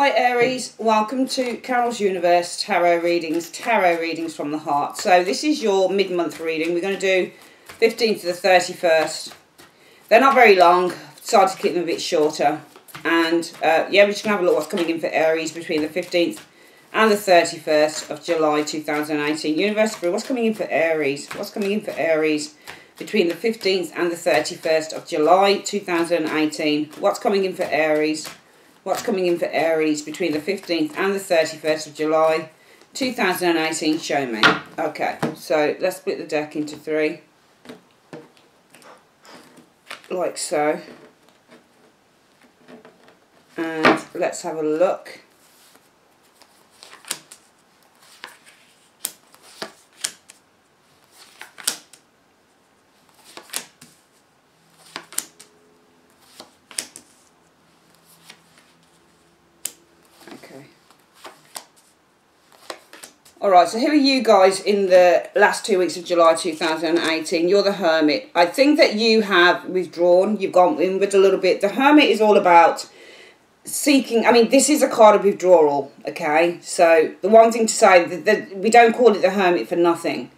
Hi Aries, welcome to Carol's Universe Tarot Readings from the Heart. So this is your mid-month reading. We're going to do 15th to the 31st. They're not very long, decided to keep them a bit shorter. And yeah, we're just going to have a look what's coming in for Aries between the 15th and the 31st of July 2018. Universe, what's coming in for Aries? What's coming in for Aries between the 15th and the 31st of July 2018? What's coming in for Aries? What's coming in for Aries between the 15th and the 31st of July 2018? Show me. Okay, so let's split the deck into three. Like so. And let's have a look. Alright, so here are you guys in the last 2 weeks of July 2018. You're the Hermit. I think that you have withdrawn. You've gone inward a little bit. The Hermit is all about seeking. I mean, this is a card of withdrawal, okay? So the one thing to say, that we don't call it the Hermit for nothing.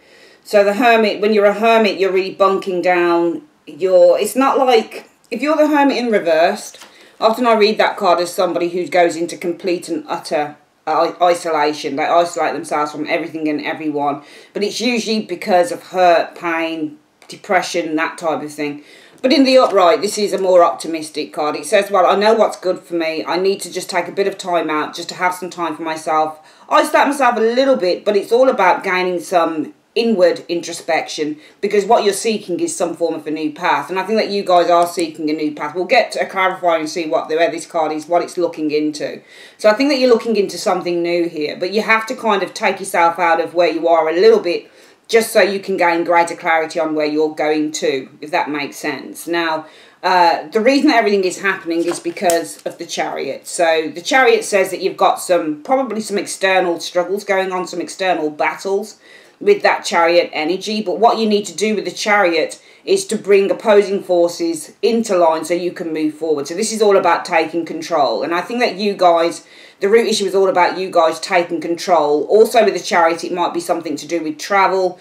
So the Hermit, when you're a Hermit, you're really bunking down. It's not like, if you're the Hermit in reversed, often I read that card as somebody who goes into complete and utter isolation. They isolate themselves from everything and everyone, but it's usually because of hurt, pain, depression, that type of thing. But in the upright, this is a more optimistic card. It says, well, I know what's good for me. I need to just take a bit of time out, just to have some time for myself. Isolate myself a little bit, but it's all about gaining some inward introspection, because what you're seeking is some form of a new path, and I think that you guys are seeking a new path. We'll get to clarify and see where this card is, what it's looking into. So I think that you're looking into something new here, but you have to kind of take yourself out of where you are a little bit, just so you can gain greater clarity on where you're going to, if that makes sense. Now, the reason that everything is happening is because of the Chariot. So the Chariot says that you've got probably some external struggles going on, some external battles with that Chariot energy, but what you need to do with the Chariot is to bring opposing forces into line so you can move forward. So this is all about taking control, and I think that you guys, the root issue is all about you guys taking control. Also with the Chariot, it might be something to do with travel,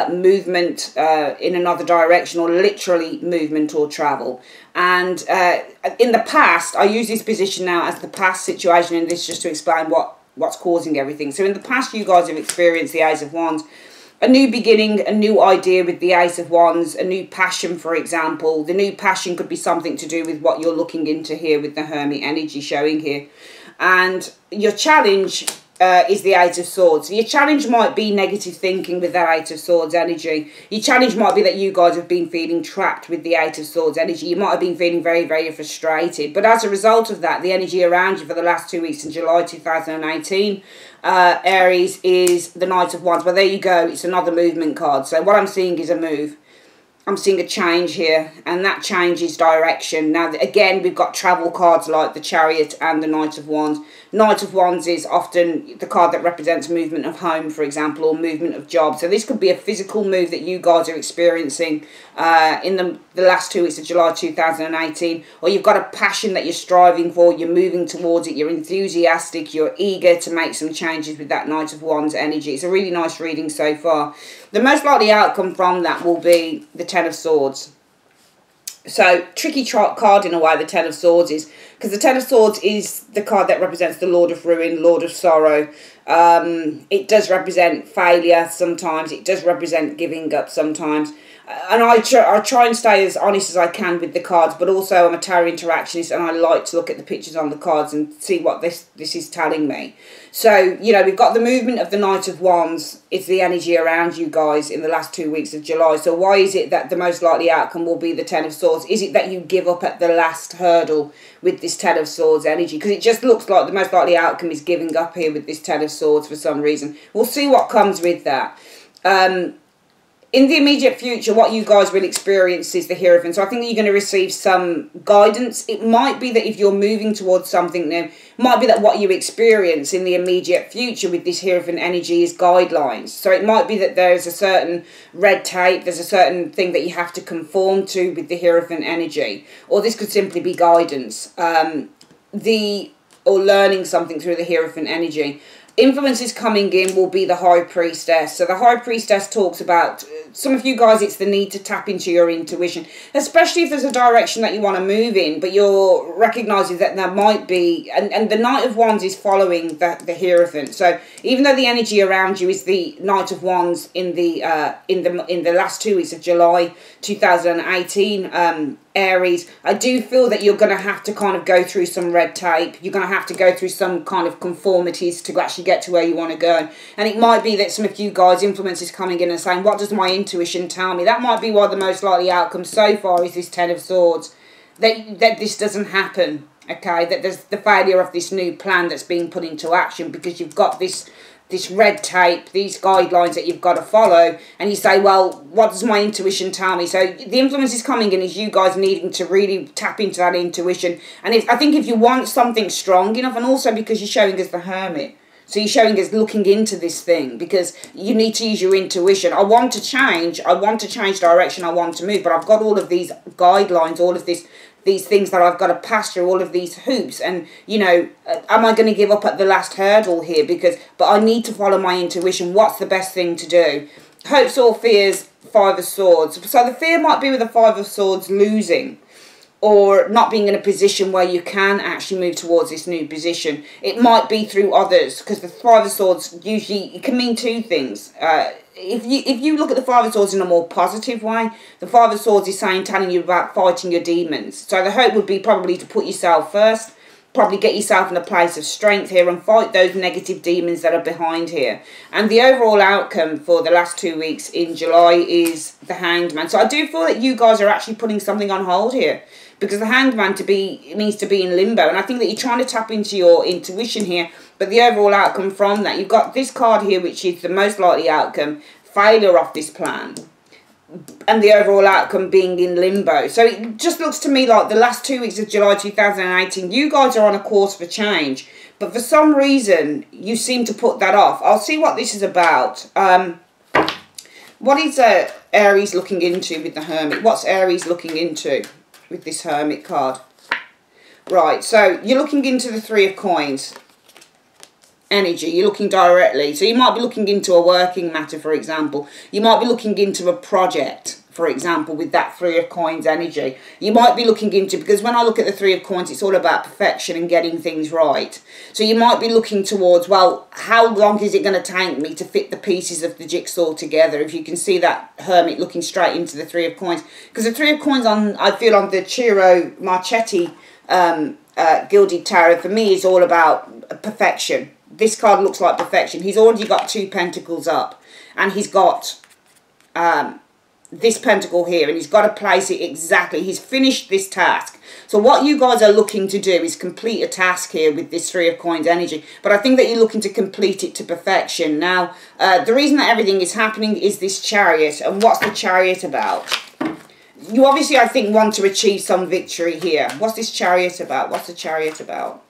movement in another direction, or literally movement or travel. And in the past, I use this position now as the past situation, and this just to explain what's causing everything. So in the past, you guys have experienced the Ace of Wands, a new beginning, a new idea with the Ace of Wands, a new passion, for example. The new passion could be something to do with what you're looking into here with the Hermit energy showing here. And your challenge is the Eight of Swords. So your challenge might be negative thinking with that Eight of Swords energy. Your challenge might be that you guys have been feeling trapped with the Eight of Swords energy. You might have been feeling very, very frustrated. But as a result of that, the energy around you for the last 2 weeks in July 2018, Aries, is the Knight of Wands. Well, there you go. It's another movement card. So what I'm seeing is a move. I'm seeing a change here, and that change is direction. Now, again, we've got travel cards like the Chariot and the Knight of Wands. Knight of Wands is often the card that represents movement of home, for example, or movement of job. So this could be a physical move that you guys are experiencing in the last 2 weeks of July 2018, or you've got a passion that you're striving for, you're moving towards it, you're enthusiastic, you're eager to make some changes with that Knight of Wands energy. It's a really nice reading so far. The most likely outcome from that will be the Ten of Swords. So, tricky card in a way, the Ten of Swords is, because the Ten of Swords is the card that represents the Lord of Ruin, Lord of Sorrow. It does represent failure sometimes. It does represent giving up sometimes. And I try and stay as honest as I can with the cards, but also I'm a tarot interactionist, and I like to look at the pictures on the cards and see what this is telling me. So, you know, we've got the movement of the Knight of Wands. It's the energy around you guys in the last 2 weeks of July. So why is it that the most likely outcome will be the Ten of Swords? Is it that you give up at the last hurdle with this Ten of Swords energy? Because it just looks like the most likely outcome is giving up here with this Ten of Swords for some reason. We'll see what comes with that. In the immediate future, what you guys will experience is the Hierophant. So I think that you're going to receive some guidance. It might be that if you're moving towards something new, it might be that what you experience in the immediate future with this Hierophant energy is guidelines. So it might be that there's a certain red tape, there's a certain thing that you have to conform to with the Hierophant energy. Or this could simply be guidance. The or learning something through the Hierophant energy. Influences coming in will be the High Priestess. So the High Priestess talks about, some of you guys, it's the need to tap into your intuition, especially if there's a direction that you want to move in, but you're recognizing that there might be, and the Knight of Wands is following the Hierophant. So even though the energy around you is the Knight of Wands in the last 2 weeks of July 2018, Aries, I do feel that you're going to have to kind of go through some red tape. You're going to have to go through some kind of conformities to actually get to where you want to go. And it might be that some of you guys, influences coming in and saying, what does my intuition tell me? That might be why the most likely outcome so far is this Ten of Swords. That this doesn't happen, okay? That there's the failure of this new plan that's being put into action because you've got this red tape, these guidelines that you've got to follow, and you say, well, what does my intuition tell me? So the influence is coming in is you guys needing to really tap into that intuition. And I think if you want something strong enough, and also because you're showing us the Hermit, so you're showing us looking into this thing, because you need to use your intuition. I want to change direction, I want to move, but I've got all of these guidelines, all of these things that I've got to pass through, all of these hoops, and you know, am I going to give up at the last hurdle here? But I need to follow my intuition. What's the best thing to do? Hopes or fears, Five of Swords. So the fear might be with the Five of Swords losing, or not being in a position where you can actually move towards this new position. It might be through others, because the Five of Swords usually, it can mean two things. If you look at the Five of Swords in a more positive way, the Five of Swords is telling you about fighting your demons. So the hope would be probably to put yourself first, probably get yourself in a place of strength here and fight those negative demons that are behind here. And the overall outcome for the last 2 weeks in July is the Hanged Man. So I do feel that you guys are actually putting something on hold here, because the Hanged Man means to be in limbo. And I think that you're trying to tap into your intuition here. But the overall outcome from that, you've got this card here, which is the most likely outcome, failure of this plan. And the overall outcome being in limbo. So it just looks to me like the last 2 weeks of July 2018, you guys are on a course for change. But for some reason, you seem to put that off. I'll see what this is about. What is Aries looking into with the Hermit? What's Aries looking into with this Hermit card? Right, so you're looking into the Three of Coins energy. You're looking directly. So you might be looking into a working matter, for example. You might be looking into a project, for example, with that Three of Coins energy. You might be looking into, because when I look at the Three of Coins, it's all about perfection and getting things right. So you might be looking towards, well, how long is it going to take me to fit the pieces of the jigsaw together? If you can see that Hermit looking straight into the Three of Coins. Because the Three of Coins, I feel on the Ciro Marchetti Gilded Tarot, for me, is all about perfection. This card looks like perfection. He's already got 2 pentacles up, and he's got this pentacle here, and he's got to place it exactly. He's finished this task. So what you guys are looking to do is complete a task here with this Three of Coins energy, but I think that you're looking to complete it to perfection. Now, the reason that everything is happening is this Chariot, and what's the Chariot about? You obviously, I think, want to achieve some victory here. What's this Chariot about? What's the Chariot about?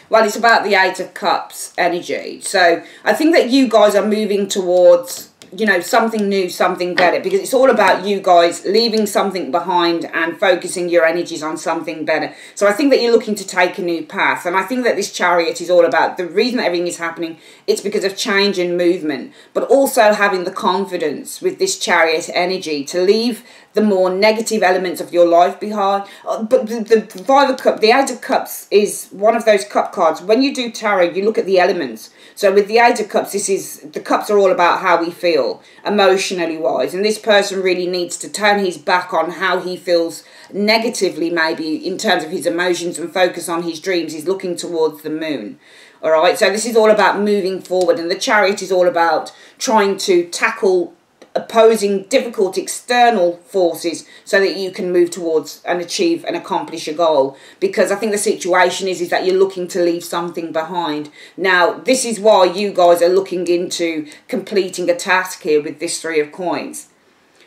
Well, it's about the Eight of Cups energy. So I think that you guys are moving towards, you know, something new, something better, because it's all about you guys leaving something behind and focusing your energies on something better. So I think that you're looking to take a new path, and I think that this Chariot is all about, the reason that everything is happening, it's because of change and movement, but also having the confidence with this Chariot energy to leave the more negative elements of your life behind. But the Five of Cups, the Eight of Cups is one of those cup cards. When you do tarot, you look at the elements. So with the Eight of Cups, the cups are all about how we feel, emotionally wise. And this person really needs to turn his back on how he feels negatively, maybe, in terms of his emotions, and focus on his dreams. He's looking towards the moon. All right, so this is all about moving forward. And the Chariot is all about trying to tackle opposing difficult external forces so that you can move towards and achieve and accomplish a goal. Because I think the situation is that you're looking to leave something behind. Now, this is why you guys are looking into completing a task here with this Three of Coins.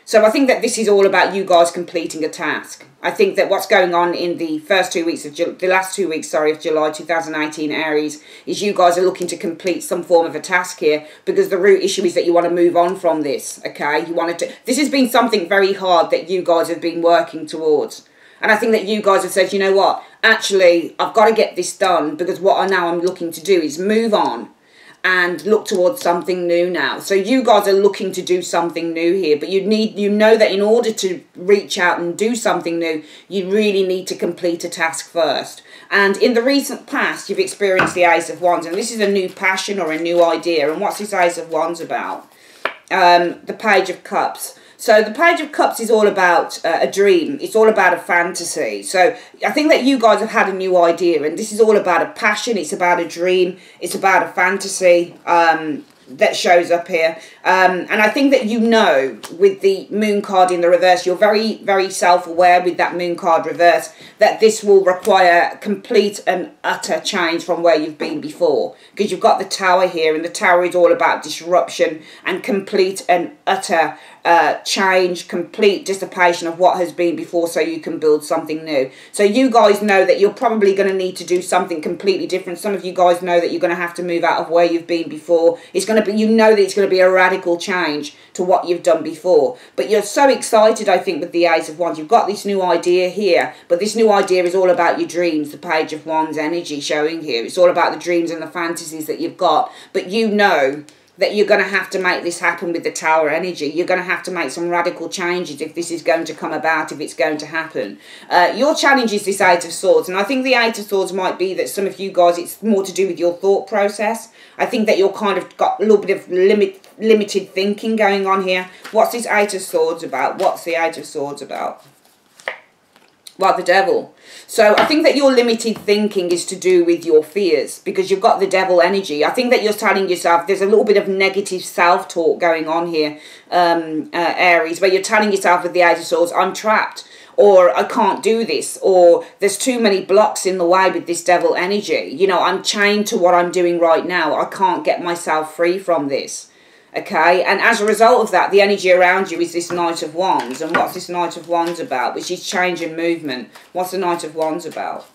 So I think that this is all about you guys completing a task. I think that what's going on in the first 2 weeks of the last 2 weeks, sorry, of July 2018, Aries, is you guys are looking to complete some form of a task here, because the root issue is that you want to move on from this. Okay, you wanted to. This has been something very hard that you guys have been working towards. And I think that you guys have said, you know what, actually, I've got to get this done, because what I'm looking to do is move on and look towards something new now. So you guys are looking to do something new here, but you know that in order to reach out and do something new, you really need to complete a task first. And in the recent past, you've experienced the Ace of Wands, and this is a new passion or a new idea. And what's this Ace of Wands about? The Page of Cups. So the Page of Cups is all about a dream. It's all about a fantasy. So I think that you guys have had a new idea, and this is all about a passion. It's about a dream. It's about a fantasy that shows up here. And I think that, you know, with the Moon card in the reverse, you're very, very self-aware with that Moon card reverse, that this will require complete and utter change from where you've been before. Because you've got the Tower here, and the Tower is all about disruption and complete and utter change, complete dissipation of what has been before, so you can build something new. So you guys know that you're probably going to need to do something completely different. Some of you guys know that you're going to have to move out of where you've been before. It's going to be, you know, that it's going to be a radical change to what you've done before. But you're so excited, I think, with the Ace of Wands. You've got this new idea here, but this new idea is all about your dreams. The Page of Wands energy showing here. It's all about the dreams and the fantasies that you've got. But you know that you're going to have to make this happen with the Tower energy. You're going to have to make some radical changes if this is going to come about, if it's going to happen. Your challenge is this Eight of Swords, and I think the Eight of Swords might be that some of you guys, it's more to do with your thought process. I think that you're kind of got a little bit of limited thinking going on here. What's this Eight of Swords about? What's the Eight of Swords about? Well, the Devil. So I think that your limited thinking is to do with your fears, because you've got the Devil energy. I think that you're telling yourself, there's a little bit of negative self-talk going on here, Aries, where you're telling yourself with the Eight of Swords, I'm trapped, or I can't do this, or there's too many blocks in the way with this Devil energy. You know, I'm chained to what I'm doing right now. I can't get myself free from this. Okay, and as a result of that, the energy around you is this Knight of Wands. And what's this Knight of Wands about? Which is change and movement. What's the Knight of Wands about?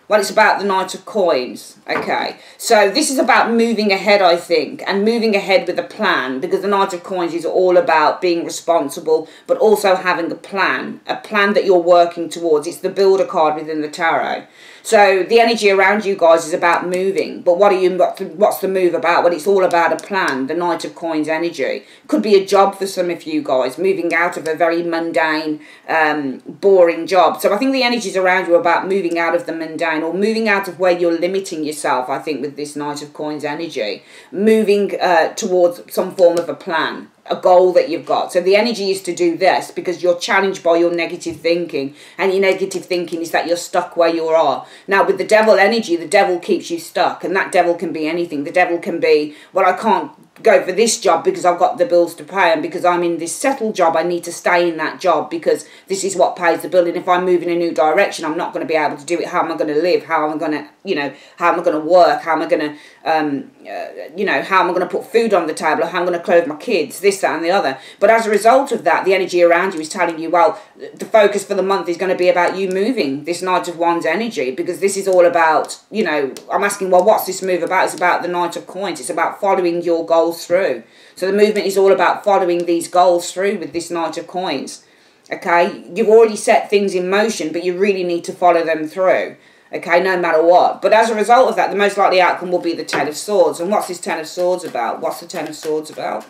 Well, it's about the Knight of Coins. Okay, so this is about moving ahead, I think, and moving ahead with a plan, because the Knight of Coins is all about being responsible, but also having a plan that you're working towards. It's the Builder card within the Tarot. So the energy around you guys is about moving, but what's the move about? Well, it's all about a plan, the Knight of Coins energy. Could be a job for some of you guys, moving out of a very mundane, boring job. So I think the energies around you are about moving out of the mundane, or moving out of where you're limiting yourself, I think, with this Knight of Coins energy. Moving towards some form of a plan, a goal that you've got. So the energy is to do this, because you're challenged by your negative thinking, and your negative thinking is that you're stuck where you are. Now with the Devil energy, the Devil keeps you stuck, and that Devil can be anything. The Devil can be, well, I can't go for this job because I've got the bills to pay, and because I'm in this settled job, I need to stay in that job because this is what pays the bill, and if I move in a new direction, I'm not going to be able to do it. How am I going to live? How am I going to, you know, how am I going to work? How am I going to, you know, how am I going to put food on the table? Or how am I going to clothe my kids? This, that and the other. But as a result of that, the energy around you is telling you, well, the focus for the month is going to be about you moving, this Knight of Wands energy, because this is all about, you know, I'm asking, well, what's this move about? It's about the Knight of Coins. It's about following your goals through. So the movement is all about following these goals through with this Knight of Coins. Okay, you've already set things in motion, but you really need to follow them through. Okay, no matter what. But as a result of that, the most likely outcome will be the Ten of Swords. And what's this Ten of Swords about? What's the Ten of Swords about?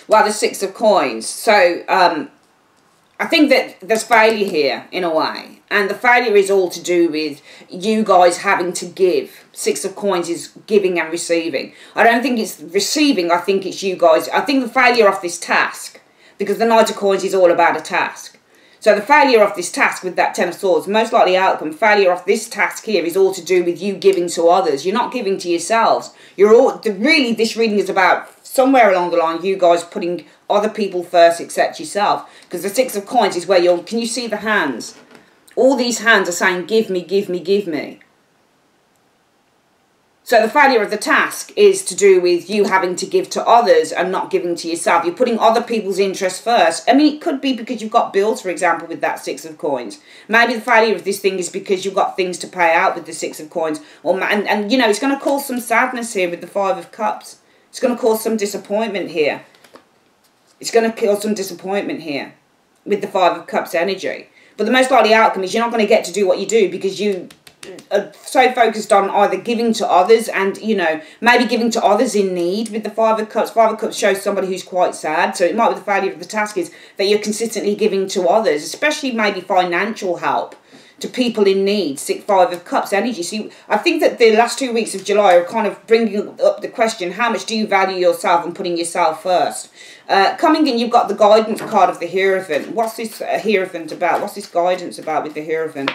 Well, the Six of Coins. So, I think that there's failure here, in a way. And the failure is all to do with you guys having to give. Six of Coins is giving and receiving. I don't think it's receiving, I think it's you guys. I think the failure of this task, because the Knight of Coins is all about a task. So the failure of this task with that Ten of Swords, most likely outcome, failure of this task here is all to do with you giving to others. You're not giving to yourselves. You're all, really, this reading is about somewhere along the line, you guys putting other people first except yourself. Because the Six of Coins is where you're, can you see the hands? All these hands are saying, give me, give me, give me. So the failure of the task is to do with you having to give to others and not giving to yourself. You're putting other people's interests first. I mean, it could be because you've got bills, for example, with that Six of Coins. Maybe the failure of this thing is because you've got things to pay out with the Six of Coins. Or, and you know, it's going to cause some sadness here with the Five of Cups. It's going to cause some disappointment here. It's going to cause some disappointment here with the Five of Cups energy. But the most likely outcome is you're not going to get to do what you do because you are so focused on either giving to others and, you know, maybe giving to others in need with the Five of Cups. Five of Cups shows somebody who's quite sad. So it might be the failure of the task is that you're consistently giving to others, especially maybe financial help to people in need. Five of Cups energy. See, I think that the last 2 weeks of July are kind of bringing up the question, how much do you value yourself and putting yourself first? Coming in, you've got the guidance card of the Hierophant. What's this Hierophant about? What's this guidance about with the Hierophant?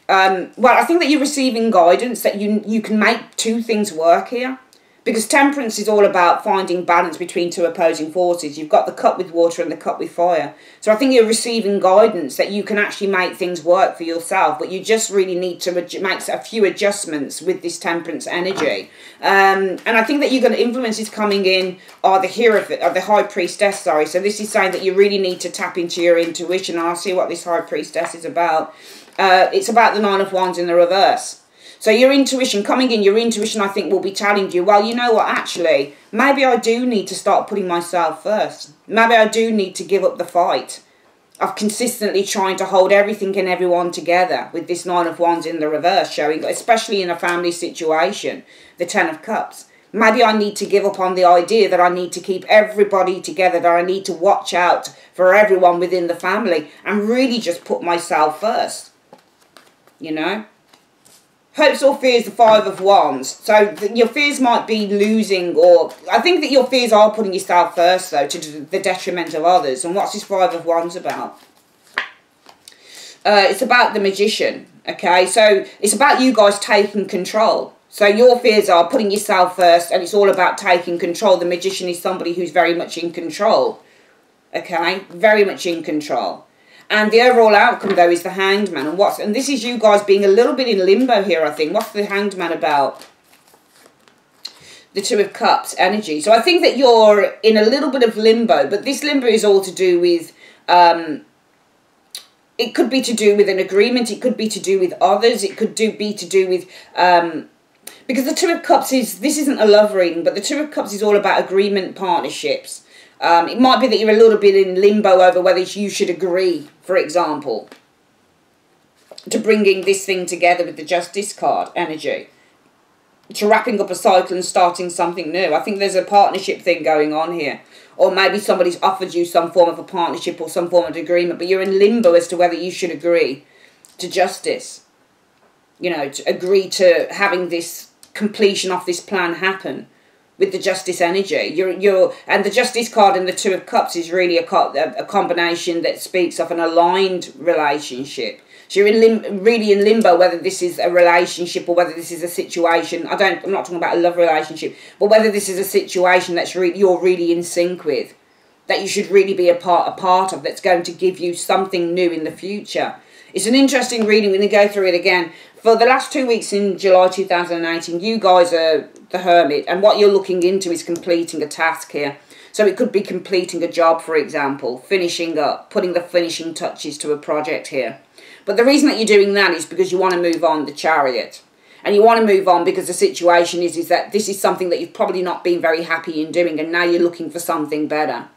Well, I think that you're receiving guidance that you can make two things work here. Because temperance is all about finding balance between two opposing forces. You've got the cup with water and the cup with fire. So I think you're receiving guidance that you can actually make things work for yourself. But you just really need to make a few adjustments with this temperance energy. And I think that you're going to influences coming in are the Hierophant, or the High Priestess, sorry. So this is saying that you really need to tap into your intuition. And I'll see what this High Priestess is about. It's about the Nine of Wands in the reverse. So your intuition, coming in, your intuition, I think, will be telling you, well, you know what, actually, maybe I do need to start putting myself first. Maybe I do need to give up the fight of consistently trying to hold everything and everyone together with this Nine of Wands in the reverse showing, especially in a family situation, the Ten of Cups. Maybe I need to give up on the idea that I need to keep everybody together, that I need to watch out for everyone within the family and really just put myself first, you know. Hopes or fears, the Five of Wands. So your fears might be losing, or I think that your fears are putting yourself first, though, to the detriment of others. And what's this Five of Wands about? It's about the Magician, okay? So it's about you guys taking control. So your fears are putting yourself first, and it's all about taking control. The Magician is somebody who's very much in control, okay? Very much in control. And the overall outcome, though, is the Hanged Man. And this is you guys being a little bit in limbo here, I think. What's the Hanged Man about? The Two of Cups energy. So I think that you're in a little bit of limbo. But this limbo is all to do with... it could be to do with an agreement. It could be to do with others. It could be to do with... because the Two of Cups is... This isn't a love reading, but the Two of Cups is all about agreement, partnerships. It might be that you're a little bit in limbo over whether you should agree, for example, to bringing this thing together with the Justice card energy, to wrapping up a cycle and starting something new. I think there's a partnership thing going on here. Or maybe somebody's offered you some form of a partnership or some form of agreement, but you're in limbo as to whether you should agree to justice. You know, to agree to having this completion of this plan happen. With the Justice energy, and the Justice card and the Two of Cups is really a combination that speaks of an aligned relationship. So you're really in limbo whether this is a relationship or whether this is a situation. I'm not talking about a love relationship, but whether this is a situation that's you're really in sync with, that you should really be a part of, that's going to give you something new in the future. It's an interesting reading when you go through it again. For the last 2 weeks in July 2018, you guys are the Hermit, and what you're looking into is completing a task here. So it could be completing a job, for example, finishing up, putting the finishing touches to a project here. But the reason that you're doing that is because you want to move on, the Chariot. And you want to move on because the situation is that this is something that you've probably not been very happy in doing, and now you're looking for something better.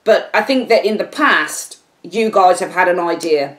But I think that in the past, you guys have had an idea.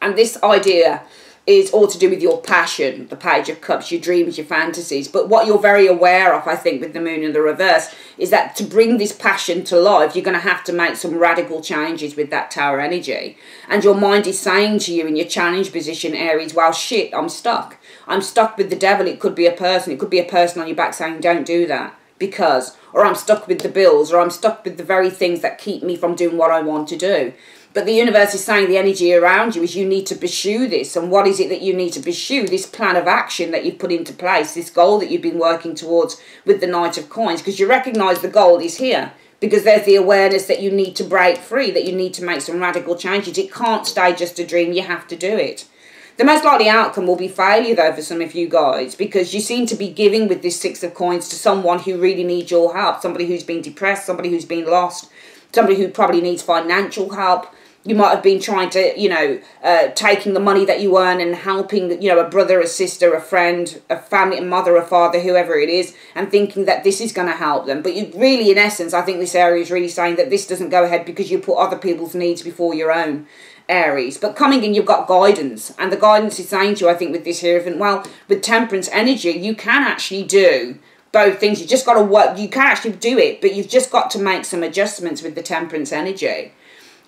And this idea is all to do with your passion, the Page of Cups, your dreams, your fantasies. But what you're very aware of, I think, with the Moon in the reverse, is that to bring this passion to life, you're going to have to make some radical changes with that Tower energy. And your mind is saying to you in your challenge position, Aries, well, shit, I'm stuck. I'm stuck with the devil. It could be a person. It could be a person on your back saying, don't do that. Because, or I'm stuck with the bills, or I'm stuck with the very things that keep me from doing what I want to do. But the universe is saying the energy around you is you need to pursue this. And what is it that you need to pursue? This plan of action that you've put into place, this goal that you've been working towards with the Knight of Coins. Because you recognise the goal is here. Because there's the awareness that you need to break free, that you need to make some radical changes. It can't stay just a dream, you have to do it. The most likely outcome will be failure, though, for some of you guys, because you seem to be giving with this Six of Coins to someone who really needs your help, somebody who's been depressed, somebody who's been lost, somebody who probably needs financial help. You might have been trying to, you know, taking the money that you earn and helping, you know, a brother, a sister, a friend, a family, a mother, a father, whoever it is, and thinking that this is going to help them. But you really, in essence, I think this area is really saying that this doesn't go ahead because you put other people's needs before your own. Aries. But coming in, you've got guidance. And the guidance is saying to you, I think, with this Hierophant, well, with Temperance energy, you can actually do both things. You just got to work. You can actually do it, but you've just got to make some adjustments with the Temperance energy.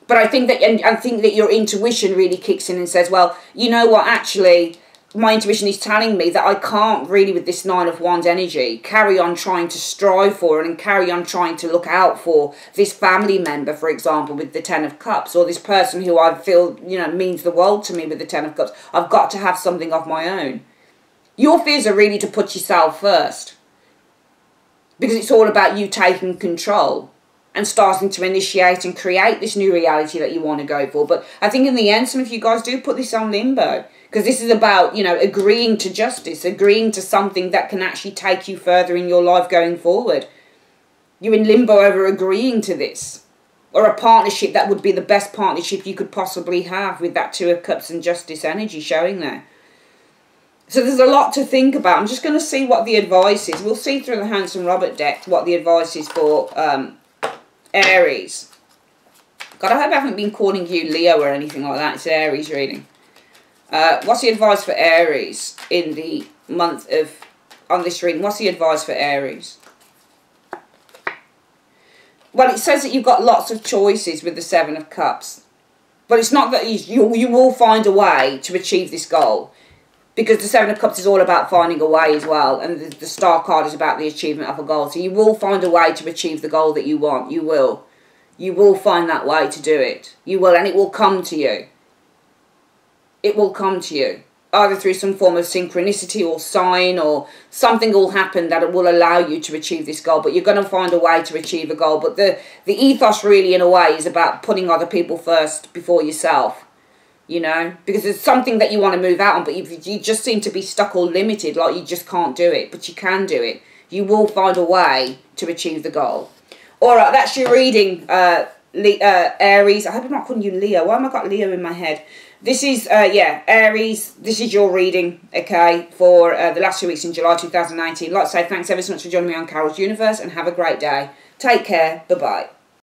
But I think that, and I think that your intuition really kicks in and says, well, you know what, actually, my intuition is telling me that I can't really, with this Nine of Wands energy, carry on trying to strive for it and carry on trying to look out for this family member, for example, with the Ten of Cups, or this person who I feel, you know, means the world to me with the Ten of Cups. I've got to have something of my own. Your fears are really to put yourself first, because it's all about you taking control and starting to initiate and create this new reality that you want to go for. But I think in the end, some of you guys do put this on limbo, because this is about, you know, agreeing to justice, agreeing to something that can actually take you further in your life going forward. You're in limbo over agreeing to this, or a partnership that would be the best partnership you could possibly have, with that Two of Cups and Justice energy showing there. So there's a lot to think about. I'm just going to see what the advice is. We'll see through the Hanson Robert deck what the advice is for Aries. God, I hope I haven't been calling you Leo or anything like that. It's Aries reading. What's the advice for Aries in the month of, on this reading? What's the advice for Aries? Well, it says that you've got lots of choices with the Seven of Cups. But it's not that you will find a way to achieve this goal. Because the Seven of Cups is all about finding a way as well. And the Star card is about the achievement of a goal. So you will find a way to achieve the goal that you want. You will. You will find that way to do it. You will, and it will come to you. It will come to you. Either through some form of synchronicity or sign, or something will happen that it will allow you to achieve this goal. But you're going to find a way to achieve a goal. But the ethos really, in a way, is about putting other people first before yourself. You know, because it's something that you want to move out on, but you just seem to be stuck or limited, like you just can't do it. But you can do it. You will find a way to achieve the goal. All right, that's your reading, Aries. I hope I'm not calling you Leo. Why have I got Leo in my head? This is, yeah, Aries. This is your reading, okay, for the last 2 weeks in July 2019. Like I say, thanks ever so much for joining me on Carol's Universe, and have a great day. Take care. Bye-bye.